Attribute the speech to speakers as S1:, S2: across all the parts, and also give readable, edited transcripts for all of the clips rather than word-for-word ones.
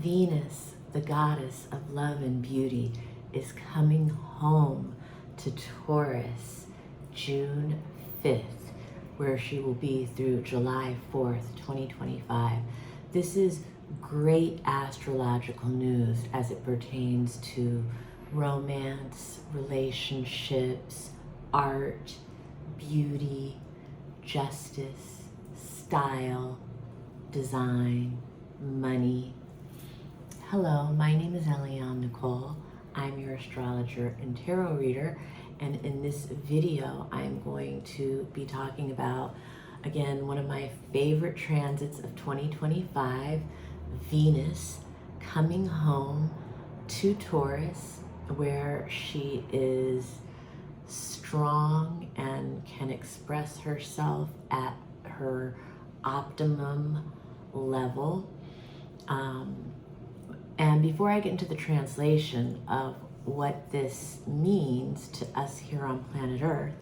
S1: Venus, the goddess of love and beauty, is coming home to Taurus June 5th, where she will be through July 4th, 2025. This is great astrological news as it pertains to romance, relationships, art, beauty, justice, style, design, money. Hello, my name is Eliane Nicole. I'm your astrologer and tarot reader, and in this video I'm going to be talking about, again, one of my favorite transits of 2025, Venus coming home to Taurus, where she is strong and can express herself at her optimum level. And before I get into the translation of what this means to us here on planet Earth,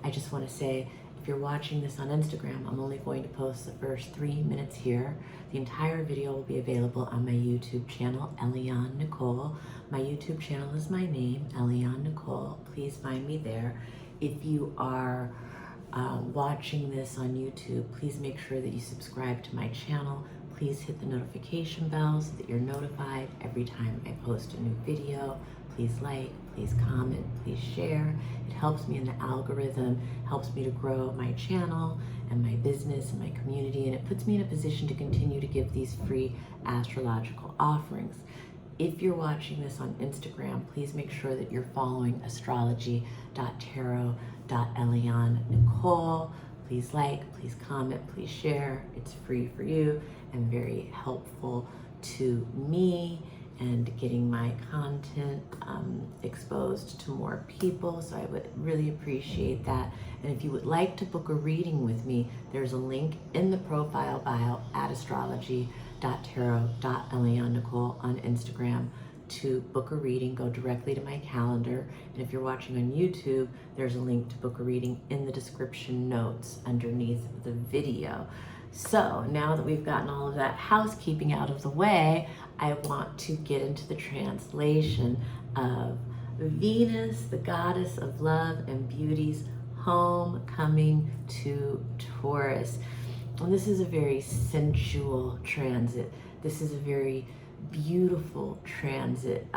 S1: I just want to say, if you're watching this on Instagram, I'm only going to post the first 3 minutes here. The entire video will be available on my YouTube channel, Eliane Nicole. My YouTube channel is my name, Eliane Nicole. Please find me there. If you are watching this on YouTube, please make sure that you subscribe to my channel. Please hit the notification bell so that you're notified every time I post a new video. Please like, please comment, please share. It helps me in the algorithm, helps me to grow my channel and my business and my community, and it puts me in a position to continue to give these free astrological offerings. If you're watching this on Instagram, please make sure that you're following astrology.tarot.Eliane Nicole. Please like, please comment, please share. It's free for you and very helpful to me and getting my content exposed to more people. So I would really appreciate that. And if you would like to book a reading with me, there's a link in the profile bio at astrology.tarot.Eliane Nicole on Instagram to book a reading. Go directly to my calendar. And if you're watching on YouTube, there's a link to book a reading in the description notes underneath the video. So now that we've gotten all of that housekeeping out of the way, I want to get into the translation of Venus, the goddess of love and beauty's home coming to Taurus. And this is a very sensual transit. This is a very beautiful transit.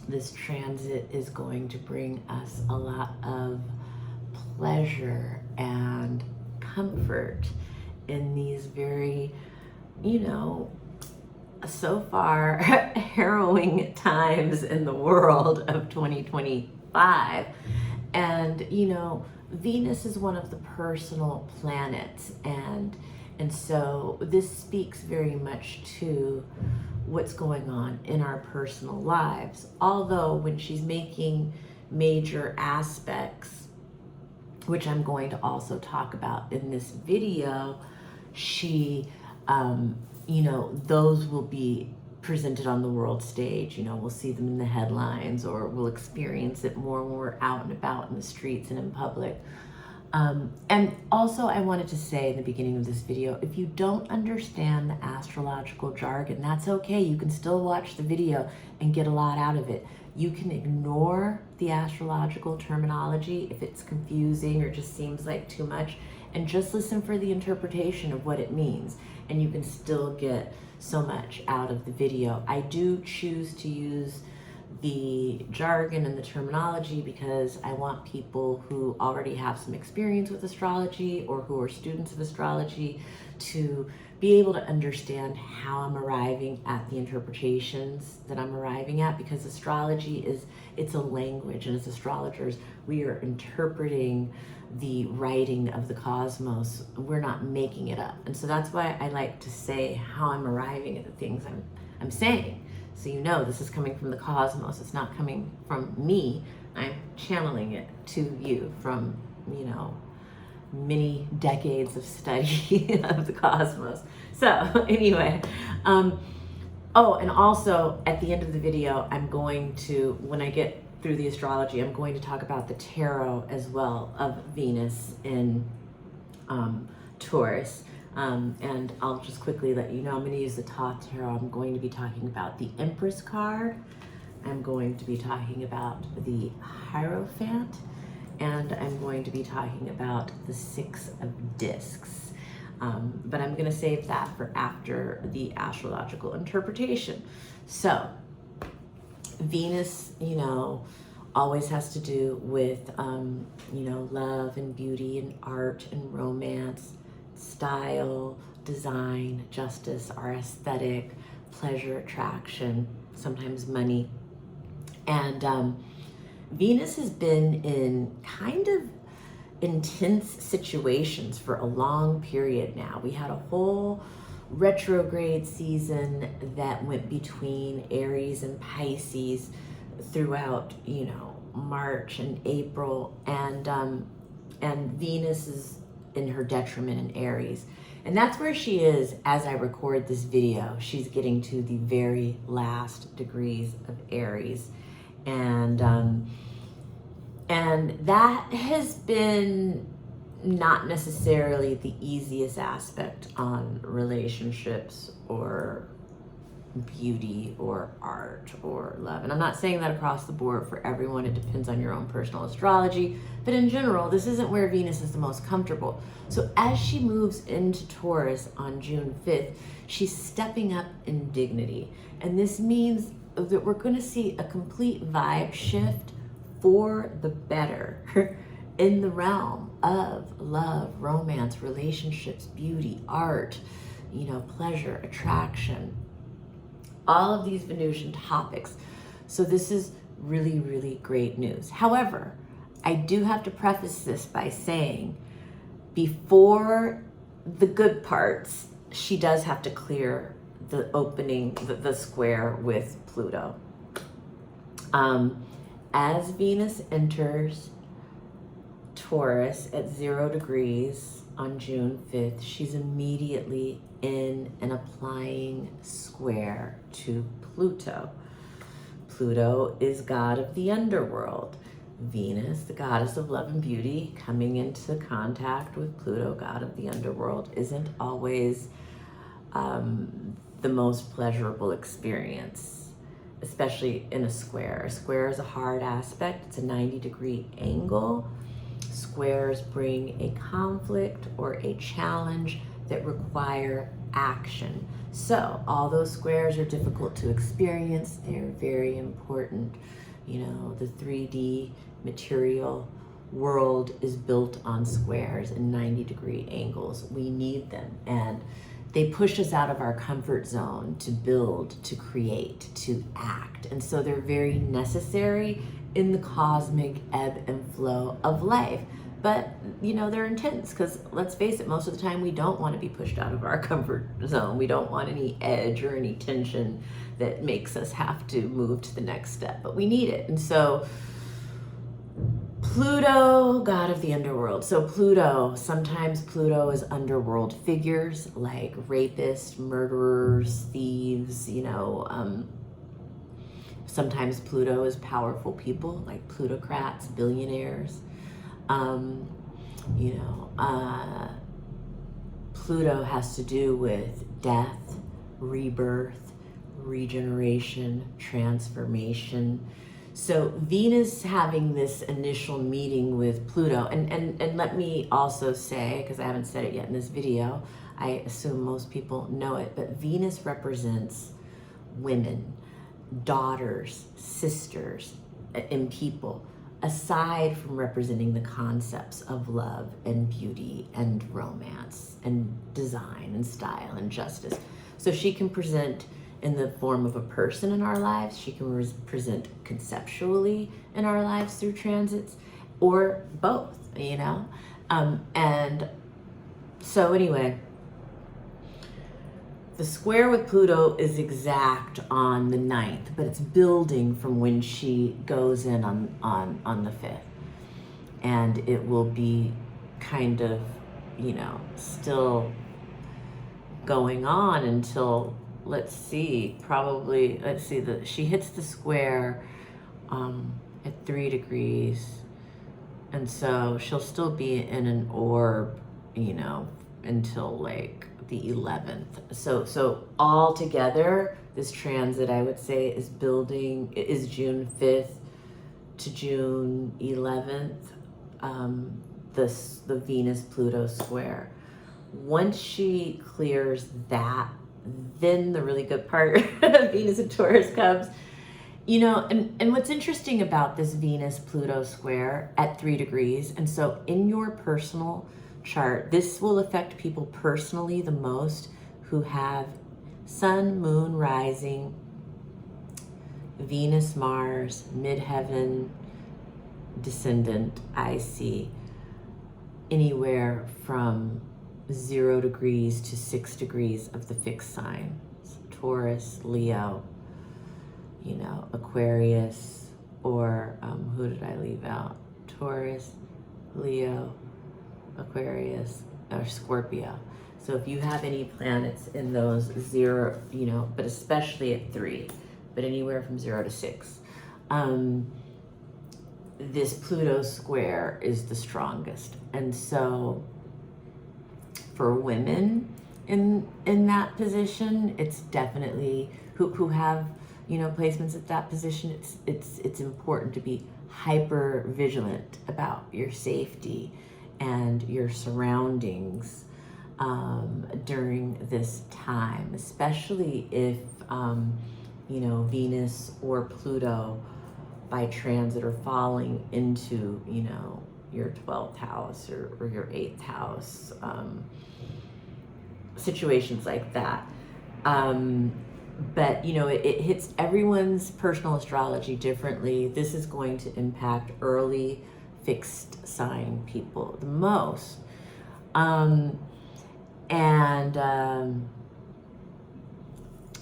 S1: This transit is going to bring us a lot of pleasure and comfort in these very, so far harrowing times in the world of 2025. And Venus is one of the personal planets, and so this speaks very much to what's going on in our personal lives. Although when she's making major aspects, which I'm going to also talk about in this video, she those will be presented on the world stage. We'll see them in the headlines, or we'll experience it more when we're out and about in the streets and in public. And also I wanted to say in the beginning of this video, if you don't understand the astrological jargon, that's okay. You can still watch the video and get a lot out of it. You can ignore the astrological terminology if it's confusing or just seems like too much, and just listen for the interpretation of what it means, and you can still get so much out of the video. I do choose to use the jargon and the terminology because I want people who already have some experience with astrology or who are students of astrology to be able to understand how I'm arriving at the interpretations that I'm arriving at, because astrology it's a language, and as astrologers we are interpreting the writing of the cosmos. We're not making it up. And so that's why I like to say how I'm arriving at the things I'm saying. So this is coming from the cosmos. It's not coming from me. I'm channeling it to you from, many decades of study of the cosmos. So anyway, and also at the end of the video, I'm going to, when I get through the astrology, I'm going to talk about the tarot as well of Venus in Taurus. And I'll just quickly let you know, I'm going to use the Thoth Tarot. I'm going to be talking about the Empress card. I'm going to be talking about the Hierophant, and I'm going to be talking about the Six of Discs. But I'm going to save that for after the astrological interpretation. So, Venus, you know, always has to do with, you know, love and beauty and art and romance, style, design, justice, our aesthetic, pleasure, attraction, sometimes money. And Venus has been in kind of intense situations for a long period now. We had a whole retrograde season that went between Aries and Pisces throughout, you know, March and April, and Venus is in her detriment in Aries. And that's where she is as I record this video. She's getting to the very last degrees of Aries. And that has been not necessarily the easiest aspect on relationships or beauty or art or love. And I'm not saying that across the board for everyone. It depends on your own personal astrology. But in general, this isn't where Venus is the most comfortable. So as she moves into Taurus on June 5th, she's stepping up in dignity. And this means that we're going to see a complete vibe shift for the better in the realm of love, romance, relationships, beauty, art, you know, pleasure, attraction, all of these Venusian topics. So this is really, really great news. However, I do have to preface this by saying before the good parts, she does have to clear the opening, the square with Pluto. As Venus enters Taurus at 0 degrees on June 5th, she's immediately in an applying square to Pluto. Pluto is god of the underworld. Venus, the goddess of love and beauty, coming into contact with Pluto, god of the underworld, isn't always the most pleasurable experience, especially in a square. A square is a hard aspect. It's a 90-degree angle. Squares bring a conflict or a challenge that require action. So although squares are difficult to experience, they're very important. You know, the 3D material world is built on squares and 90-degree angles. We need them, and they push us out of our comfort zone to build, to create, to act. And so they're very necessary in the cosmic ebb and flow of life. But, you know, they're intense because, let's face it, most of the time we don't want to be pushed out of our comfort zone. We don't want any edge or any tension that makes us have to move to the next step, but we need it. And so Pluto, god of the underworld. So Pluto, sometimes Pluto is underworld figures like rapists, murderers, thieves, you know. Sometimes Pluto is powerful people like plutocrats, billionaires. You know, Pluto has to do with death, rebirth, regeneration, transformation. So Venus having this initial meeting with Pluto, and let me also say, because I haven't said it yet in this video, I assume most people know it, but Venus represents women, daughters, sisters, and people, aside from representing the concepts of love and beauty and romance and design and style and justice. So she can present in the form of a person in our lives, she can present conceptually in our lives through transits, or both, you know? And so anyway, the square with Pluto is exact on the 9th, but it's building from when she goes in on the 5th. And it will be kind of, you know, still going on until, she hits the square at 3 degrees. And so she'll still be in an orb, you know, until like the 11th. So all together, this transit, I would say, is June 5th to June 11th, the Venus-Pluto square. Once she clears that, then the really good part of Venus and Taurus comes. You know, and what's interesting about this Venus-Pluto square at 3 degrees, and so in your personal chart, this will affect people personally the most who have Sun, Moon, Rising, Venus, Mars, Midheaven, Descendant, IC, anywhere from 0 degrees to 6 degrees of the fixed signs. Taurus, Leo, you know, Aquarius, or who did I leave out? Taurus, Leo, Aquarius, or Scorpio. So if you have any planets in those 0, you know, but especially at 3, but anywhere from 0 to 6, this Pluto square is the strongest. And so for women in that position, it's definitely who have, you know, placements at that position, it's important to be hyper vigilant about your safety and your surroundings during this time, especially if you know, Venus or Pluto by transit are falling into, you know, your 12th house or your 8th house, situations like that. But, you know, it hits everyone's personal astrology differently. This is going to impact early fixed sign people the most.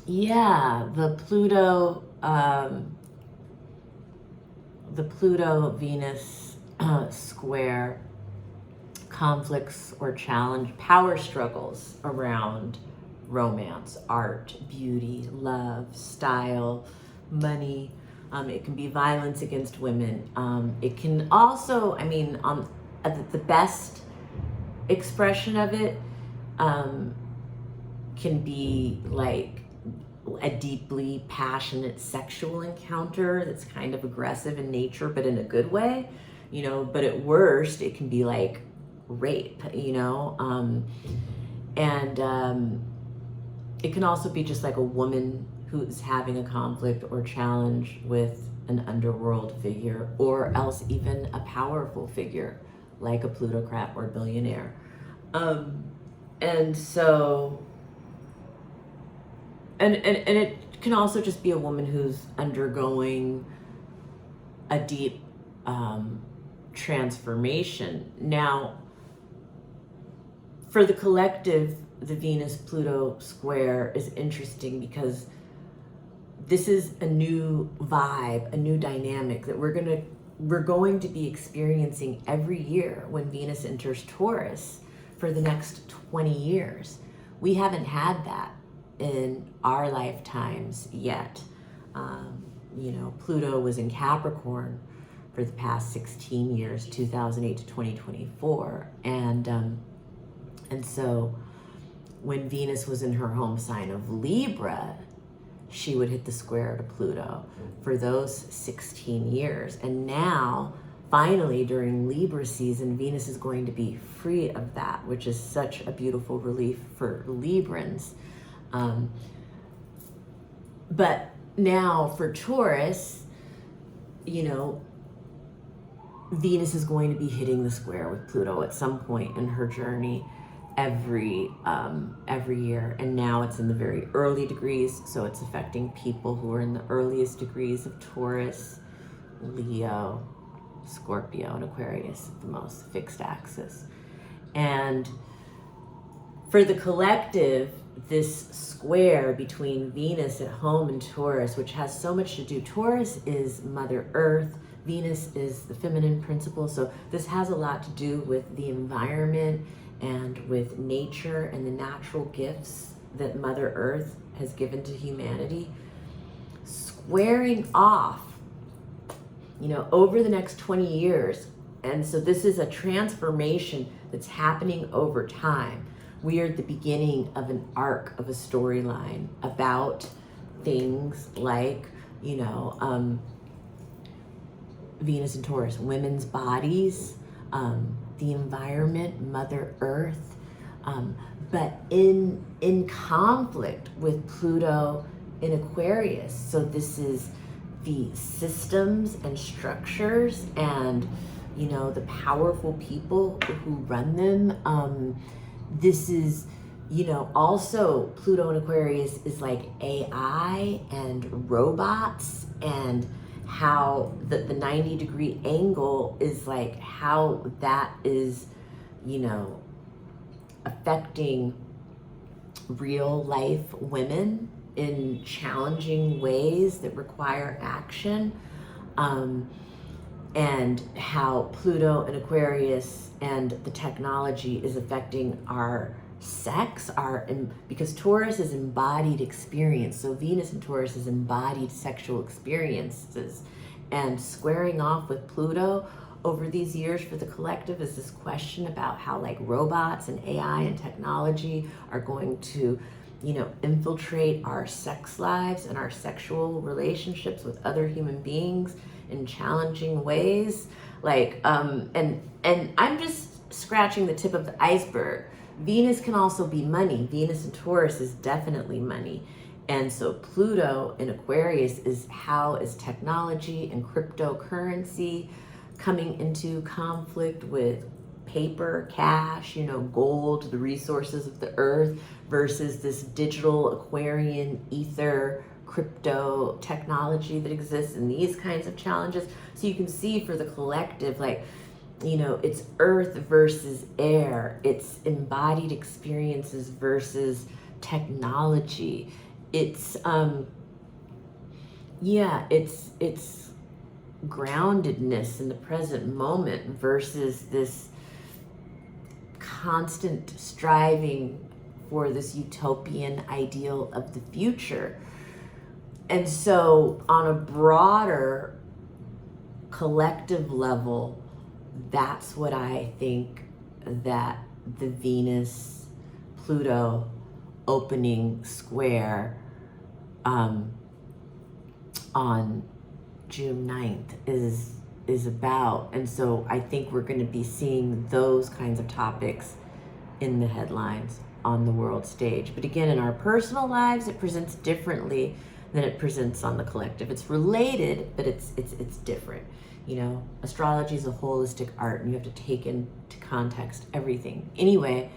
S1: Yeah, the Pluto Venus square conflicts or challenge power struggles around romance, art, beauty, love, style, money. It can be violence against women. It can also, I mean, the best expression of it can be like a deeply passionate sexual encounter that's kind of aggressive in nature, but in a good way, you know. But at worst, it can be like rape, you know. It can also be just like a woman who's having a conflict or challenge with an underworld figure, or else even a powerful figure like a plutocrat or billionaire. And so, and it can also just be a woman who's undergoing a deep transformation. Now, for the collective, the Venus-Pluto square is interesting because this is a new vibe, a new dynamic that we're going to be experiencing every year when Venus enters Taurus for the next 20 years. We haven't had that in our lifetimes yet. You know, Pluto was in Capricorn for the past 16 years, 2008 to 2024. And so when Venus was in her home sign of Libra, she would hit the square to Pluto for those 16 years. And now, finally, during Libra season, Venus is going to be free of that, which is such a beautiful relief for Librans. But now for Taurus, you know, Venus is going to be hitting the square with Pluto at some point in her journey every year. And now it's in the very early degrees, so it's affecting people who are in the earliest degrees of Taurus, Leo, Scorpio, and Aquarius, the most fixed axis. And for the collective, this square between Venus at home and Taurus, which has so much to do. Taurus is Mother Earth, Venus is the feminine principle, so this has a lot to do with the environment and with nature and the natural gifts that Mother Earth has given to humanity. Squaring off, you know, over the next 20 years. And so this is a transformation that's happening over time. we are at the beginning of an arc of a storyline about things like, you know, Venus and Taurus, women's bodies, the environment, Mother Earth, but in conflict with Pluto in Aquarius. So this is the systems and structures and, you know, the powerful people who run them. This is, you know, also Pluto in Aquarius is like AI and robots, and how the 90-degree angle is like how that is, you know, affecting real life women in challenging ways that require action, and how Pluto and Aquarius and the technology is affecting our sex, because Taurus is embodied experience. So Venus and Taurus is embodied sexual experiences, and squaring off with Pluto over these years for the collective is this question about how like robots and AI and technology are going to, you know, infiltrate our sex lives and our sexual relationships with other human beings in challenging ways. Like, and I'm just scratching the tip of the iceberg. Venus can also be money. Venus and Taurus is definitely money. And so Pluto in Aquarius is how is technology and cryptocurrency coming into conflict with paper, cash, you know, gold, the resources of the earth, versus this digital Aquarian ether crypto technology that exists, and these kinds of challenges. So you can see for the collective, like, you know, it's earth versus air, it's embodied experiences versus technology. It's it's groundedness in the present moment versus this constant striving for this utopian ideal of the future. And so on a broader collective level, that's what I think that the Venus Pluto opening square on June 9th is about. And so I think we're going to be seeing those kinds of topics in the headlines on the world stage. But again, in our personal lives, it presents differently than it presents on the collective. It's related, but it's different. You know, astrology is a holistic art, and you have to take into context everything. Anyway,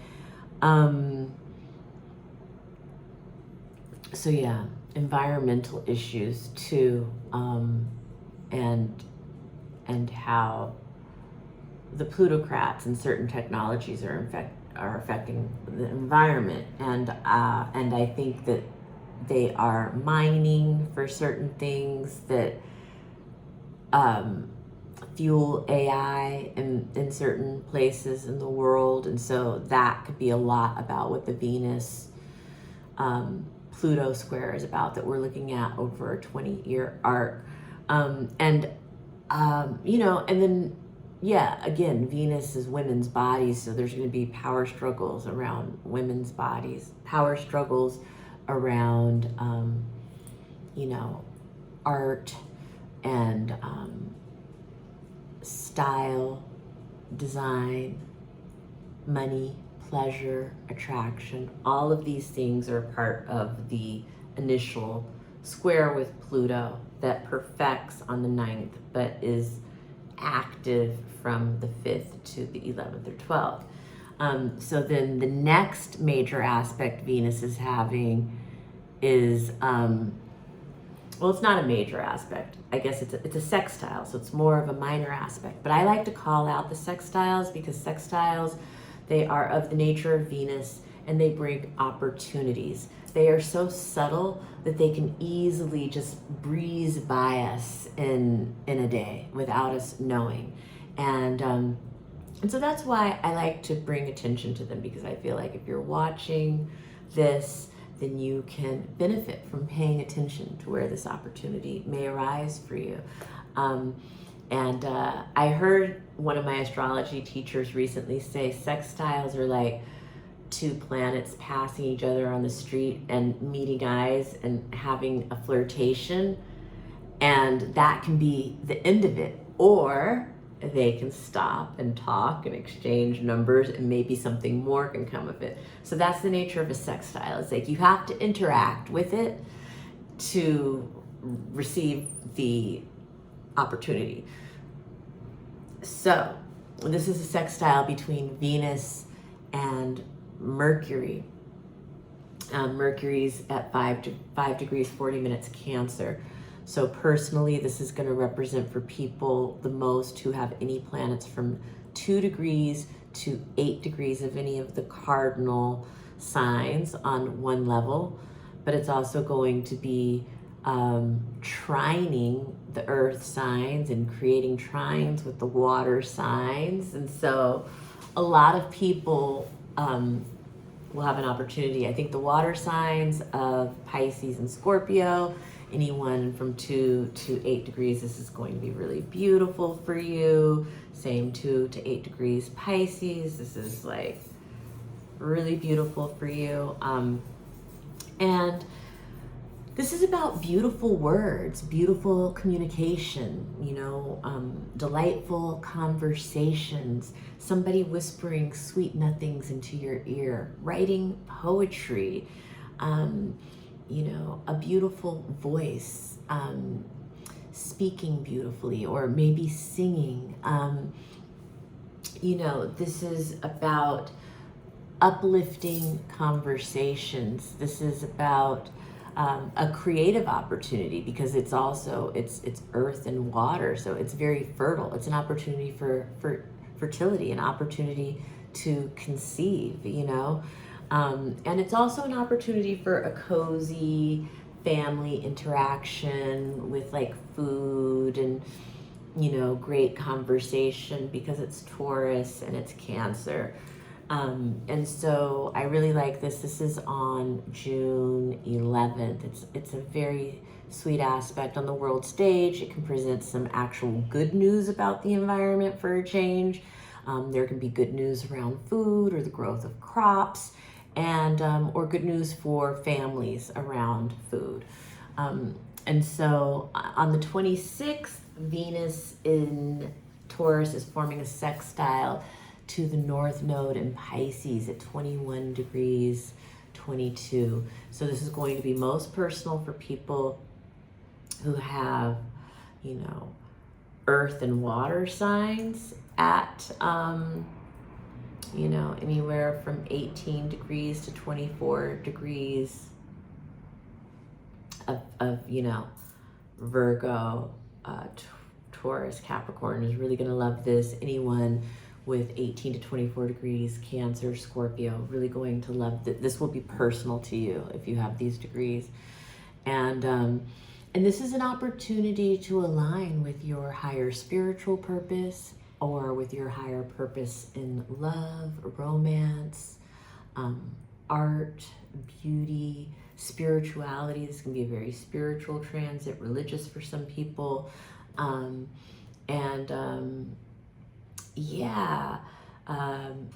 S1: so yeah, environmental issues too, and how the plutocrats and certain technologies are affecting the environment, and I think that they are mining for certain things that fuel AI in certain places in the world. And so that could be a lot about what the Venus Pluto square is about, that we're looking at over a 20-year arc. You know, and then, yeah, again, Venus is women's bodies, so there's going to be power struggles around women's bodies, power struggles around, you know, art and style, design, money, pleasure, attraction. All of these things are part of the initial square with Pluto that perfects on the 9th, but is active from the 5th to the 11th or 12th. So then the next major aspect Venus is having is, well, it's not a major aspect. I guess it's a sextile, so it's more of a minor aspect. But I like to call out the sextiles because sextiles, they are of the nature of Venus, and they bring opportunities. They are so subtle that they can easily just breeze by us in a day without us knowing. And so that's why I like to bring attention to them, because I feel like if you're watching this, then you can benefit from paying attention to where this opportunity may arise for you. I heard one of my astrology teachers recently say sextiles are like two planets passing each other on the street and meeting eyes and having a flirtation, and that can be the end of it. Or they can stop and talk and exchange numbers, and maybe something more can come of it. So that's the nature of a sextile. It's like you have to interact with it to receive the opportunity. So this is a sextile between Venus and Mercury. Mercury's at 5 degrees 40 minutes Cancer. So personally, this is going to represent for people the most who have any planets from 2 degrees to 8 degrees of any of the cardinal signs on one level. But it's also going to be trining the earth signs and creating trines with the water signs. And so a lot of people will have an opportunity. I think the water signs of Pisces and Scorpio, anyone from 2 to 8 degrees, this is going to be really beautiful for you. Same 2 to 8 degrees Pisces, this is like really beautiful for you. And this is about beautiful words, beautiful communication, you know, delightful conversations, somebody whispering sweet nothings into your ear, writing poetry, you know, a beautiful voice, speaking beautifully, or maybe singing. You know, this is about uplifting conversations. This is about a creative opportunity, because it's also, it's earth and water, so it's very fertile. It's an opportunity for fertility, an opportunity to conceive, you know. And it's also an opportunity for a cozy family interaction with like food and, you know, great conversation, because it's Taurus and it's Cancer. And so I really like this. This is on June 11th. It's a very sweet aspect on the world stage. It can present some actual good news about the environment for a change. There can be good news around food or the growth of crops, and or good news for families around food. And so on the 26th, Venus in Taurus is forming a sextile to the North Node in Pisces at 21 degrees 22. So this is going to be most personal for people who have, you know, earth and water signs at, you know, anywhere from 18 degrees to 24 degrees of you know, Virgo, Taurus, Capricorn is really going to love this. Anyone with 18 to 24 degrees, Cancer, Scorpio, really going to love that. This will be personal to you if you have these degrees. And this is an opportunity to align with your higher spiritual purpose, or with your higher purpose in love, romance, art, beauty, spirituality. This can be a very spiritual transit, religious for some people. Yeah,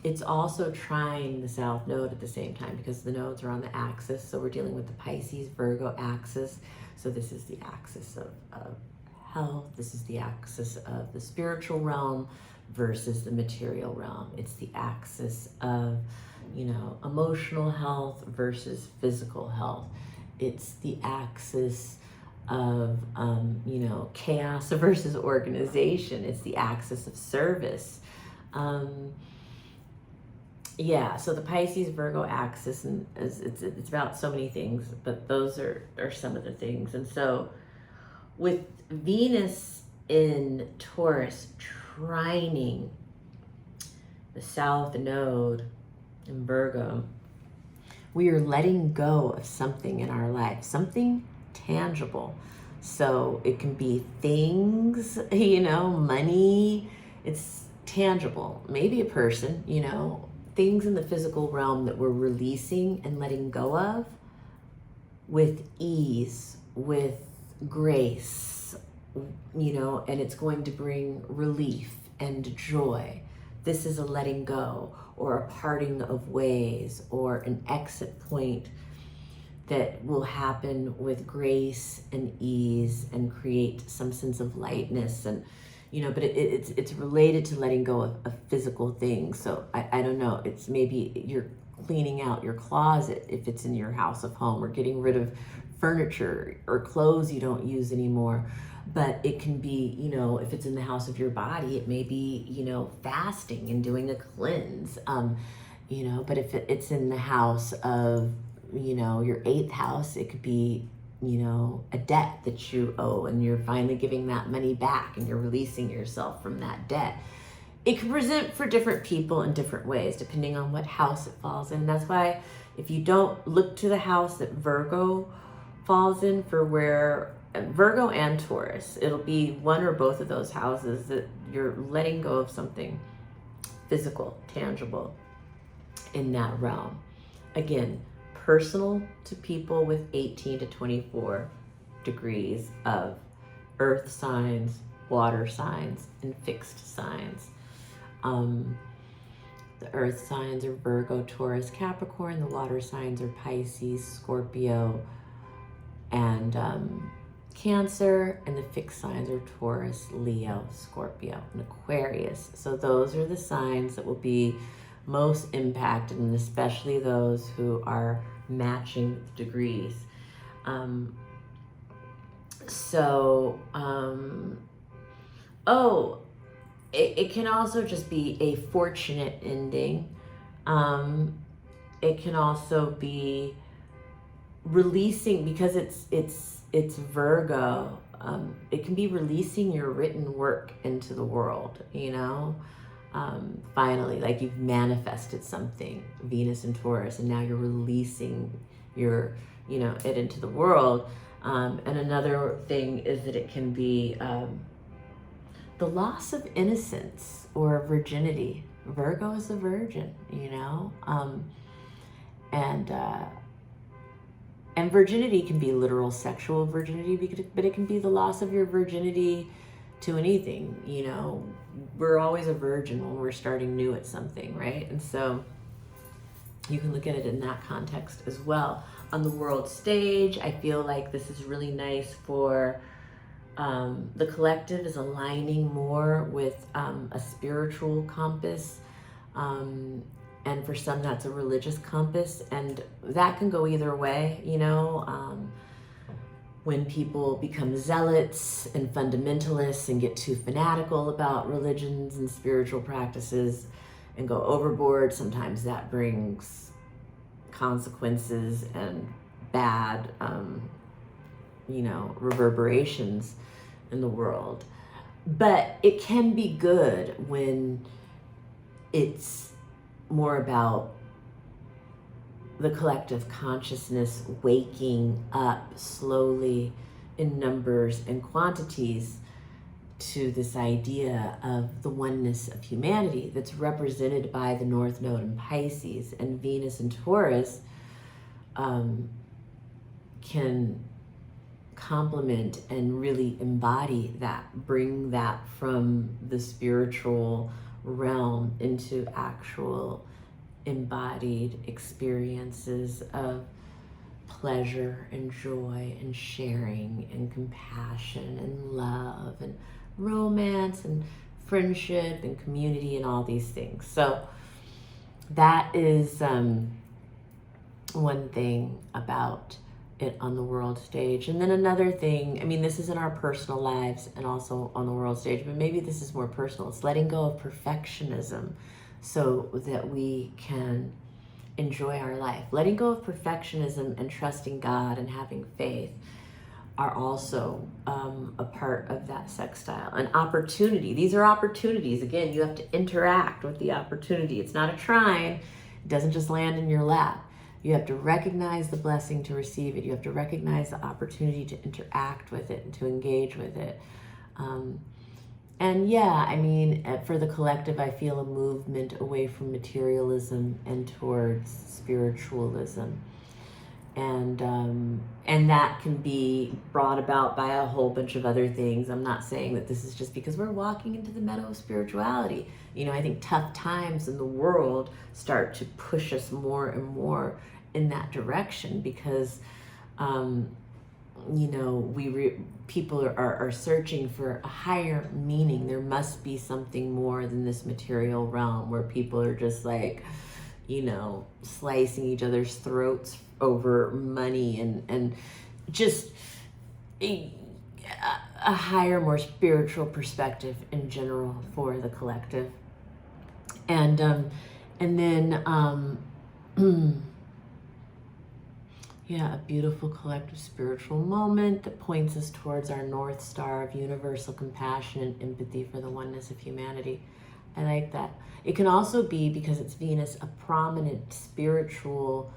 S1: it's also trying the South Node at the same time, because the nodes are on the axis. So we're dealing with the Pisces Virgo axis. So this is the axis of health. This is the axis of the spiritual realm versus the material realm. It's the axis of, you know, emotional health versus physical health. It's the axis of, you know, chaos versus organization. It's the axis of service. Yeah, so the Pisces Virgo axis, and it's about so many things, but those are some of the things. And so with Venus in Taurus trining the South Node in Virgo, we are letting go of something in our life, something tangible. So it can be things, you know, money, it's tangible. Maybe a person, you know, things in the physical realm that we're releasing and letting go of with ease, with grace, you know, and it's going to bring relief and joy this is a letting go or a parting of ways or an exit point that will happen with grace and ease and create some sense of lightness. And but it's related to letting go of physical things. So I don't know, it's maybe you're cleaning out your closet if it's in your house of home, or getting rid of furniture or clothes you don't use anymore. But it can be, if it's in the house of your body, it may be, fasting and doing a cleanse. But if it's in the house of, your eighth house, it could be, a debt that you owe, and you're finally giving that money back and you're releasing yourself from that debt. It can present for different people in different ways, depending on what house it falls in. That's why if you don't look to the house that Virgo falls in for where Virgo and Taurus, it'll be one or both of those houses that you're letting go of something physical, tangible in that realm. Again, personal to people with 18 to 24 degrees of earth signs, water signs, and fixed signs. The earth signs are Virgo, Taurus, Capricorn. The water signs are Pisces, Scorpio, and Cancer. And the fixed signs are Taurus, Leo, Scorpio, and Aquarius. So those are the signs that will be most impacted, and especially those who are matching degrees. It can also just be a fortunate ending. It can also be releasing, because it's Virgo. It can be releasing your written work into the world, finally, like you've manifested something, Venus and Taurus, and now you're releasing it into the world. And another thing is that it can be the loss of innocence or virginity. Virgo is a virgin, and virginity can be literal sexual virginity, but it can be the loss of your virginity to anything. We're always a virgin when we're starting new at something, right? And so you can look at it in that context as well. On the world stage, I feel like this is really nice for the collective is aligning more with a spiritual compass. And for some, that's a religious compass. And that can go either way, when people become zealots and fundamentalists and get too fanatical about religions and spiritual practices and go overboard, sometimes that brings consequences and bad, reverberations in the world. But it can be good when it's more about the collective consciousness waking up slowly in numbers and quantities to this idea of the oneness of humanity that's represented by the North Node in Pisces. And Venus and Taurus can complement and really embody that, bring that from the spiritual realm into actual embodied experiences of pleasure and joy and sharing and compassion and love and romance and friendship and community and all these things. So that is one thing about it on the world stage. And then another thing, this is in our personal lives and also on the world stage, but maybe this is more personal. It's letting go of perfectionism so that we can enjoy our life. Letting go of perfectionism and trusting God and having faith are also a part of that sextile. An opportunity. These are opportunities. Again, you have to interact with the opportunity. It's not a trine. It doesn't just land in your lap. You have to recognize the blessing to receive it. You have to recognize the opportunity to interact with it and to engage with it. For the collective, I feel a movement away from materialism and towards spiritualism. and that can be brought about by a whole bunch of other things. I'm not saying that this is just because we're walking into the meadow of spirituality. You know, I think tough times in the world start to push us more and more in that direction because, you know, people are searching for a higher meaning. There must be something more than this material realm where people are just like, you know, slicing each other's throats over money and just a higher, more spiritual perspective in general for the collective. And then yeah, a beautiful collective spiritual moment that points us towards our North Star of universal compassion and empathy for the oneness of humanity. I like that. It can also be, because it's Venus, a prominent spiritual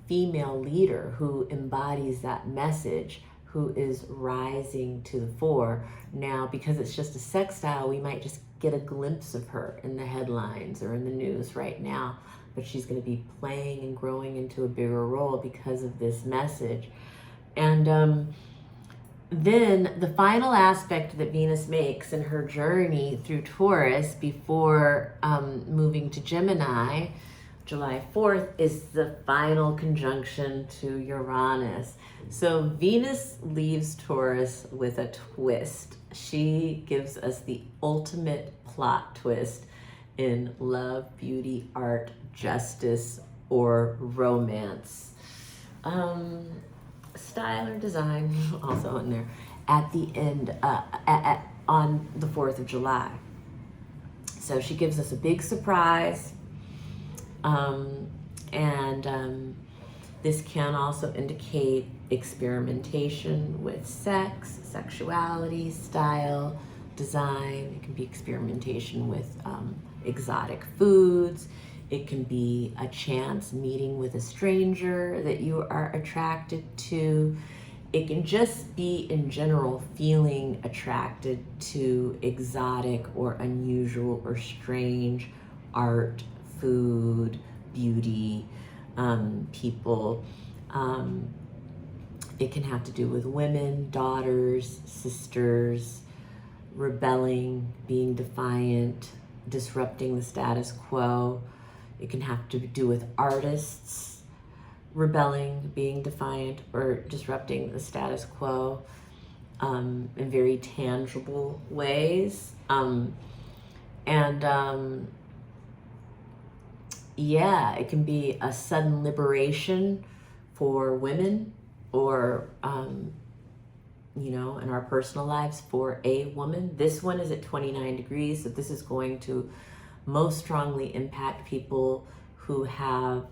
S1: female leader who embodies that message, who is rising to the fore. Now, because it's just a sextile, we might just get a glimpse of her in the headlines or in the news right now, but she's going to be playing and growing into a bigger role because of this message. And then the final aspect that Venus makes in her journey through Taurus before moving to Gemini, July 4th, is the final conjunction to Uranus. So Venus leaves Taurus with a twist. She gives us the ultimate plot twist in love, beauty, art, justice, or romance. Style or design also in there at the end on the 4th of July. So she gives us a big surprise, and this can also indicate experimentation with sex, sexuality, style, design. It can be experimentation with exotic foods. It can be a chance meeting with a stranger that you are attracted to. It can just be, in general, feeling attracted to exotic or unusual or strange art, food, beauty, people. It can have to do with women, daughters, sisters, rebelling, being defiant, disrupting the status quo. It can have to do with artists rebelling, being defiant, or disrupting the status quo in very tangible ways. Yeah, it can be a sudden liberation for women, or you know, in our personal lives for a woman. This one is at 29 degrees, so this is going to most strongly impact people who have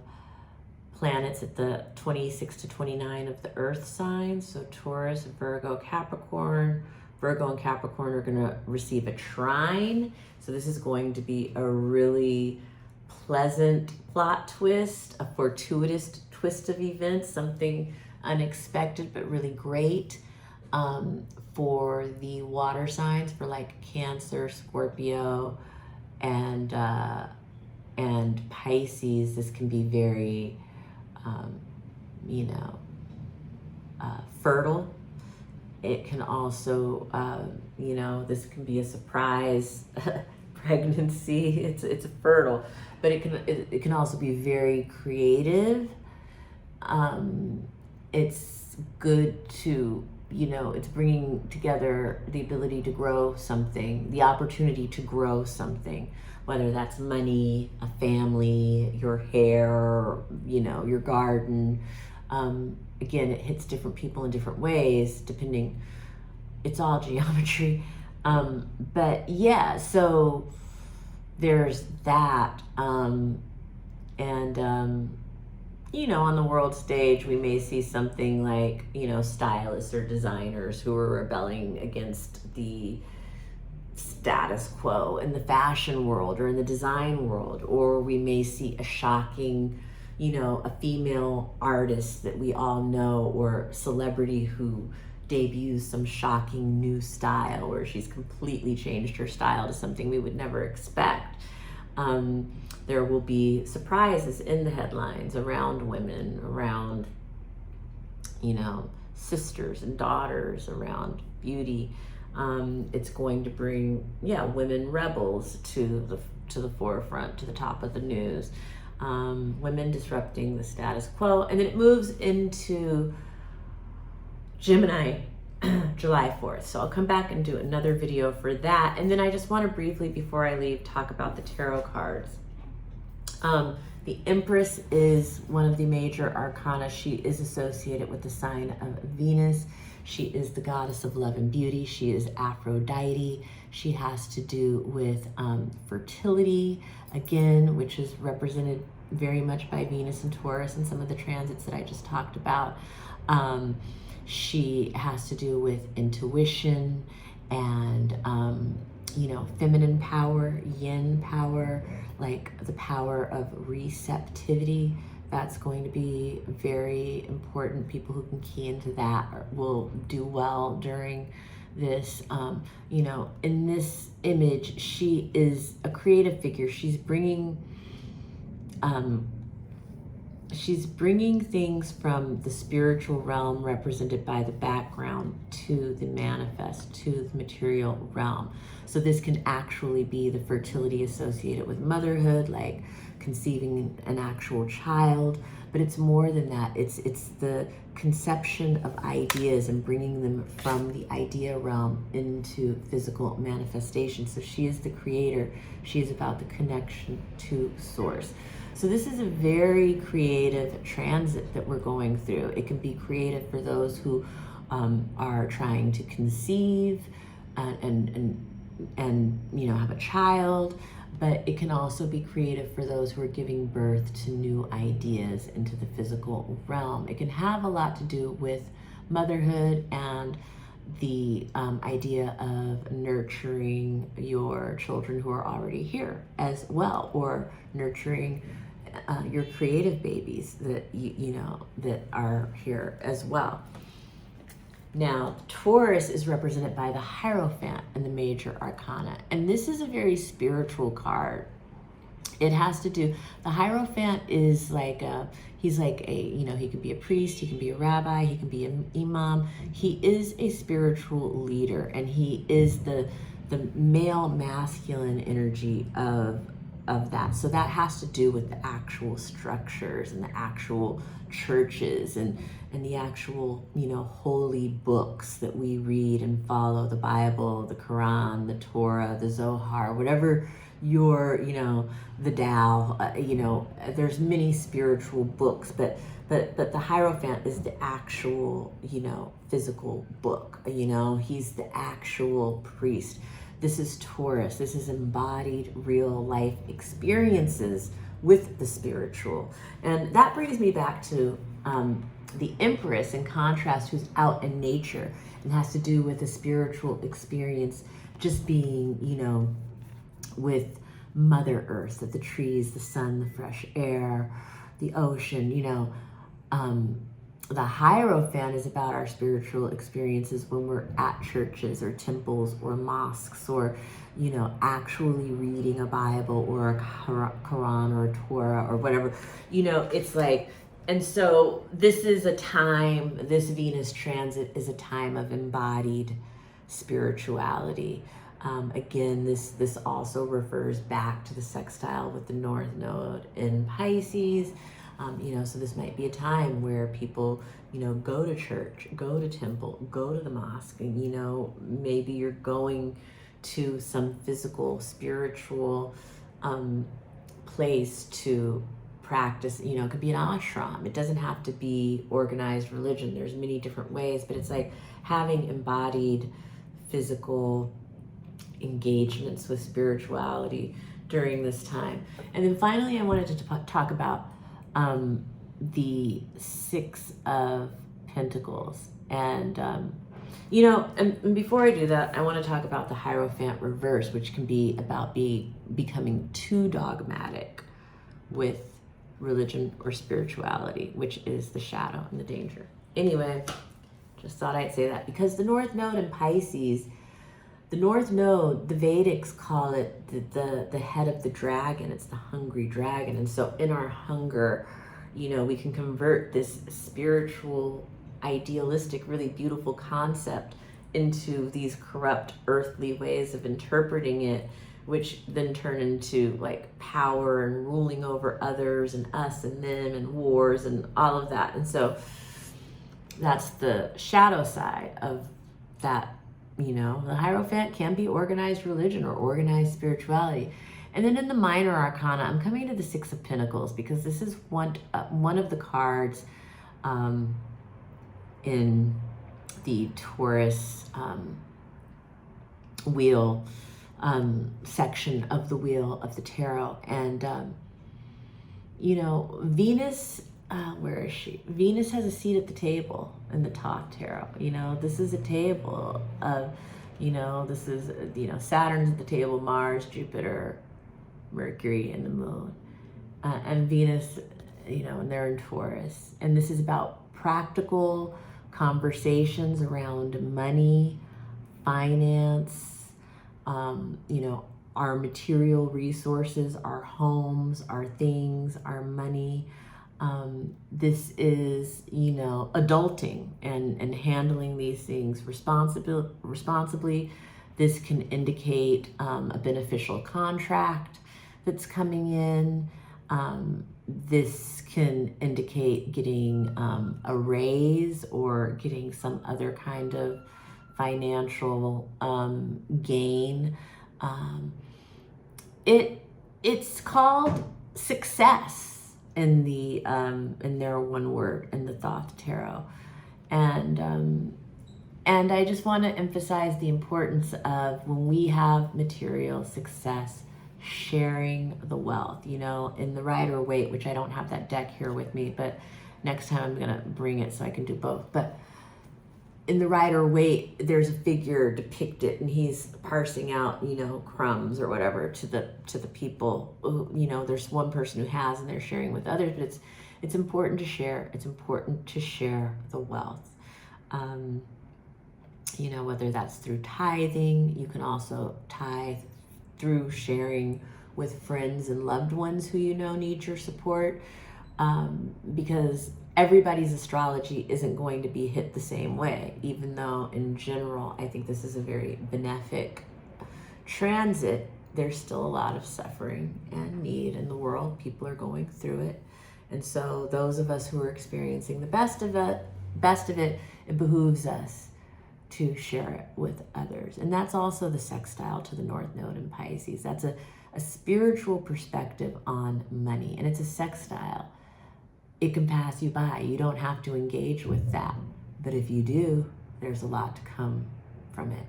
S1: planets at the 26 to 29 of the earth signs. So Taurus, Virgo, Capricorn. Virgo and Capricorn are going to receive a trine. So this is going to be a really pleasant plot twist, a fortuitous twist of events, something unexpected but really great. For the water signs, for like Cancer, Scorpio, and Pisces, this can be very, you know, fertile. It can also, you know, this can be a surprise pregnancy. It's fertile, but it can also be very creative. It's good to, you know, it's bringing together the ability to grow something, the opportunity to grow something, whether that's money, a family, your hair, you know, your garden. Again, it hits different people in different ways, depending, it's all geometry. But yeah, so there's that. You know, on the world stage, we may see something like, you know, stylists or designers who are rebelling against the status quo in the fashion world or in the design world. Or we may see a shocking, you know, a female artist that we all know, or celebrity who debuts some shocking new style where she's completely changed her style to something we would never expect. There will be surprises in the headlines around women, around you know, sisters and daughters around beauty. It's going to bring, yeah, women rebels to the forefront, to the top of the news. Women disrupting the status quo. And then it moves into Gemini July 4th. So I'll come back and do another video for that. And then I just want to briefly, before I leave, talk about the tarot cards. The Empress is one of the major arcana. She is associated with the sign of Venus. She is the goddess of love and beauty. She is Aphrodite. She has to do with fertility, again, which is represented very much by Venus and Taurus and some of the transits that I just talked about. She has to do with intuition and, you know, feminine power, yin power, like the power of receptivity. That's going to be very important. People who can key into that will do well during this. You know, in this image, she is a creative figure. She's bringing things from the spiritual realm, represented by the background, to the manifest, to the material realm. So this can actually be the fertility associated with motherhood, like conceiving an actual child, but it's more than that. It's the conception of ideas and bringing them from the idea realm into physical manifestation. So she is the creator. She is about the connection to source. So this is a very creative transit that we're going through. It can be creative for those who are trying to conceive and you know, have a child, but it can also be creative for those who are giving birth to new ideas into the physical realm. It can have a lot to do with motherhood and the idea of nurturing your children who are already here as well, or nurturing your creative babies that you know that are here as well. Now, Taurus is represented by the Hierophant in the major arcana, and this is a very spiritual card. It has to do, the Hierophant is like he's like a, you know, he can be a priest, he can be a rabbi, he can be an imam. He is a spiritual leader, and he is the male masculine energy of that. So that has to do with the actual structures and the actual churches and the actual, you know, holy books that we read and follow, the Bible, the Quran, the Torah, the Zohar, whatever your, you know, the Tao, you know, there's many spiritual books, but the Hierophant is the actual, you know, physical book, you know, he's the actual priest. This is Taurus. This is embodied real life experiences with the spiritual. And that brings me back to the Empress, in contrast, who's out in nature and has to do with a spiritual experience, just being, you know, with Mother Earth, the trees, the sun, the fresh air, the ocean, you know. The Hierophant is about our spiritual experiences when we're at churches or temples or mosques, or, you know, actually reading a Bible or a Quran or a Torah or whatever. You know, it's like, and so this is a time, this Venus transit is a time of embodied spirituality. Again, this also refers back to the sextile with the North Node in Pisces. You know, so this might be a time where people, you know, go to church, go to temple, go to the mosque, and, you know, maybe you're going to some physical, spiritual place to practice. You know, it could be an ashram. It doesn't have to be organized religion. There's many different ways, but it's like having embodied physical engagements with spirituality during this time. And then finally, I wanted to talk about the Six of Pentacles. And, you know, and before I do that, I want to talk about the Hierophant reverse, which can be about becoming too dogmatic with religion or spirituality, which is the shadow and the danger. Anyway, just thought I'd say that, because the North Node in Pisces, the North Node, the Vedics call it the head of the dragon. It's the hungry dragon. And so in our hunger, you know, we can convert this spiritual idealistic, really beautiful concept into these corrupt earthly ways of interpreting it, which then turn into like power and ruling over others and us and them and wars and all of that. And so that's the shadow side of that. You know, the Hierophant can be organized religion or organized spirituality. And then in the minor arcana, I'm coming to the Six of Pentacles because this is one of the cards in the Taurus wheel section of the wheel of the tarot. And, you know, Venus, where is she? Venus has a seat at the table in the Thoth Tarot. You know, this is a table of, you know, this is, you know, Saturn's at the table, Mars, Jupiter, Mercury, and the Moon. And Venus, you know, and they're in Taurus. And this is about practical conversations around money, finance, you know, our material resources, our homes, our things, our money. This is, you know, adulting and handling these things responsibly. This can indicate a beneficial contract that's coming in. This can indicate getting a raise or getting some other kind of financial gain. It's called success in the in their one word in the Thoth Tarot, and I just want to emphasize the importance of, when we have material success, sharing the wealth. You know, in the Rider-Waite, which I don't have that deck here with me, but next time I'm gonna bring it so I can do both. But in the Rider-Waite, there's a figure depicted, and he's parsing out, you know, crumbs or whatever to the people who, you know, there's one person who has, and they're sharing with others. But it's important to share. It's important to share the wealth. You know, whether that's through tithing, you can also tithe through sharing with friends and loved ones who you know need your support, because everybody's astrology isn't going to be hit the same way, even though in general, I think this is a very benefic transit. There's still a lot of suffering and need in the world. People are going through it. And so those of us who are experiencing the best of it, it behooves us to share it with others. And that's also the sextile to the North Node in Pisces. That's a spiritual perspective on money, and it's a sextile. It can pass you by. You don't have to engage with that. But if you do, there's a lot to come from it.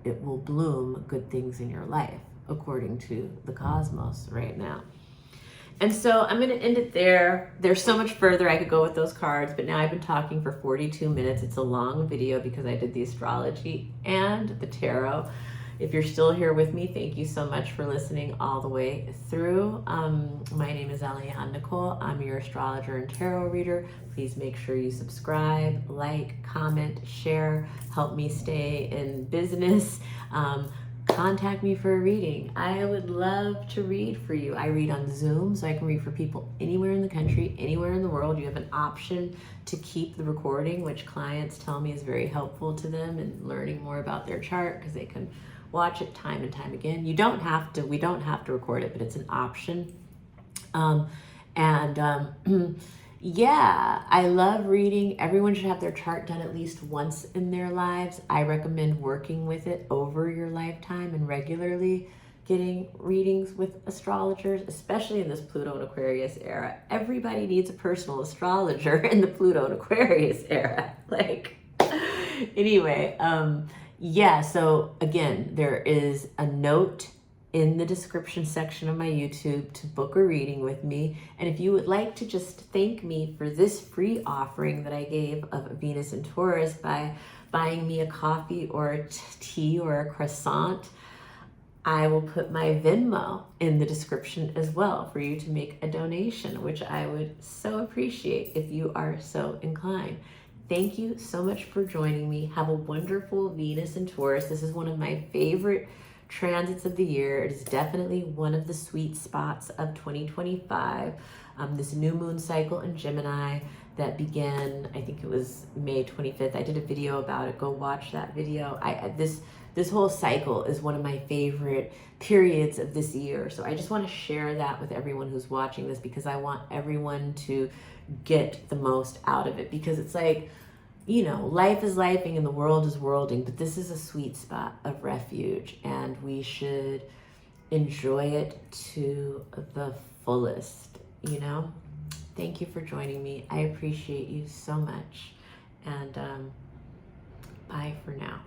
S1: It will bloom good things in your life, according to the cosmos right now. And so I'm going to end it there. There's so much further I could go with those cards, but now I've been talking for 42 minutes. It's a long video because I did the astrology and the tarot. If you're still here with me, thank you so much for listening all the way through. My name is Eliane Nicole. I'm your astrologer and tarot reader. Please make sure you subscribe, like, comment, share, help me stay in business. Contact me for a reading. I would love to read for you. I read on Zoom, so I can read for people anywhere in the country, anywhere in the world. You have an option to keep the recording, which clients tell me is very helpful to them in learning more about their chart, because they can watch it time and time again. We don't have to record it, but it's an option. Yeah, I love reading. Everyone should have their chart done at least once in their lives. I recommend working with it over your lifetime and regularly getting readings with astrologers, especially in this Pluto and Aquarius era. Everybody needs a personal astrologer in the Pluto and Aquarius era. Anyway, yeah, so again, there is a note in the description section of my YouTube to book a reading with me. And if you would like to just thank me for this free offering that I gave of Venus and Taurus by buying me a coffee or a tea or a croissant, I will put my Venmo in the description as well for you to make a donation, which I would so appreciate if you are so inclined. Thank you so much for joining me. Have a wonderful Venus and Taurus. This is one of my favorite transits of the year. It is definitely one of the sweet spots of 2025. This new moon cycle in Gemini, that began, I think it was May 25th. I did a video about it. Go watch that video. This whole cycle is one of my favorite periods of this year. So I just want to share that with everyone who's watching this, because I want everyone to get the most out of it, because it's like, you know, life is lifing and the world is worlding, but this is a sweet spot of refuge, and we should enjoy it to the fullest, you know? Thank you for joining me. I appreciate you so much. And bye for now.